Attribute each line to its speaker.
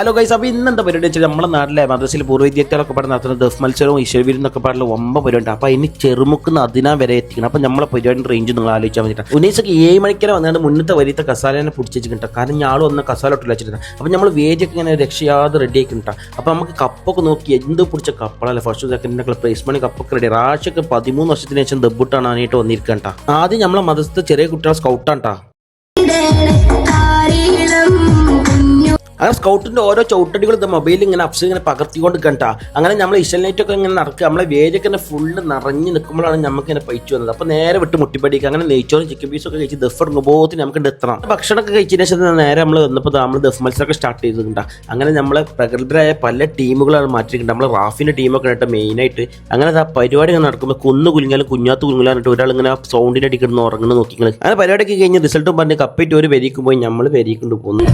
Speaker 1: Hello guys, അപ്പോൾ ഇന്നെന്താ പരിപാടി വെച്ചാൽ നമ്മുടെ നാട്ടിലെ മദ്രസയിൽ പൂർവ്വ വിദ്യാർത്ഥികളൊക്കെ പറഞ്ഞ് നടത്തുന്ന ദഫ് മത്സരവും ഈശ്വരവിരുന്നൊക്കെ പറഞ്ഞ 9 പരിപാടി. അപ്പോൾ അതിന് ചെറുമുക്കുന്ന 10 വരെ എത്തിക്കണം. അപ്പോൾ നമ്മളെ പരിപാടിയുടെ റേഞ്ച് നിങ്ങൾ ആലോചിച്ചാൽ വേണ്ടിയിട്ട് ഉന്നയിച്ചൊക്കെ 7 മണിക്കര വന്നിട്ട് മുന്നത്തെ വരിത്തെ കസാലേനെ പിടിച്ചിട്ടുണ്ട്. കാരണം ഞാൾ ഒന്ന് കസാലോട്ട് വെച്ചിട്ടുണ്ട്. അപ്പോൾ നമ്മൾ വേദിയൊക്കെ ഇങ്ങനെ രക്ഷയാതെ റെഡി ആക്കിയിട്ടാണ്. അപ്പോൾ നമുക്ക് കപ്പൊക്കെ നോക്കി എന്ത് പിടിച്ച കപ്പളല്ലേ ഫസ്റ്റ് സെക്കൻഡിൻ്റെ പ്രൈസ് മണി കപ്പൊക്കെ റെഡി. റാഷൊക്കെ 13 വർഷത്തിന് ശേഷം ദബ്ബുട്ടാണ് ആയിട്ട് വന്നിരിക്കണ്ട. ആദ്യം നമ്മളെ മദ്രസത്തെ ചെറിയ കുട്ടികളെ സ്കൗട്ടാണ്ടാ. അങ്ങനെ സ്കൗട്ടിൻ്റെ ഓരോ ചവിട്ടടികളും മൊബൈലിൽ ഇങ്ങനെ അപ്സ് ഇങ്ങനെ പകർത്തിക്കൊണ്ട് കണ്ടാ. അങ്ങനെ നമ്മൾ ഇഷലിനേറ്റൊക്കെ ഇങ്ങനെ നടക്കുക. നമ്മളെ വേദിയൊക്കെ തന്നെ ഫുള്ള് നിറഞ്ഞ് നിൽക്കുമ്പോഴാണ് നമുക്ക് ഇങ്ങനെ പൈച്ചു വന്നത്. അപ്പോൾ നേരെ വിട്ട് മുട്ടിപ്പടിക്കുക. അങ്ങനെ നെയ്ച്ചോറും ചിക്കൻ പീസൊക്കെ കഴിച്ച് ദഫ് ഇറങ്ങുമ്പോഴത്തിന് നമുക്ക് എത്തണം. ഭക്ഷണമൊക്കെ കഴിച്ചതിന് ശേഷം നേരെ നമ്മൾ വന്നപ്പോൾ നമ്മൾ ദഫ് മത്സരമൊക്കെ സ്റ്റാർട്ട് ചെയ്തിട്ടുണ്ട്. അങ്ങനെ നമ്മളെ പ്രഗത്ഭരായ പല ടീമുകളാണ് മാറ്റിയിട്ടുണ്ട്. നമ്മൾ റാഫിൻ്റെ ടീമൊക്കെ ആയിട്ട് മെയിനായിട്ട്. അങ്ങനെ ആ പരിപാടി ഇങ്ങനെ നടക്കുമ്പോൾ കുന്നു കുലുങ്ങാലും കുഞ്ഞാത്ത് കുലുങ്ങാനിട്ട് ഒരാൾ ഇങ്ങനെ സൗണ്ടിൻ്റെ അടിക്കിടുന്ന് ഉറങ്ങുന്ന നോക്കിങ്ങൾ. അങ്ങനെ പരിപാടിയൊക്കെ കഴിഞ്ഞ് റിസൾട്ടും പറഞ്ഞ് കപ്പിട്ട് ഒരു വരിക്കുമ്പോൾ നമ്മൾ വരിക്കൊണ്ട് പോകുന്നു.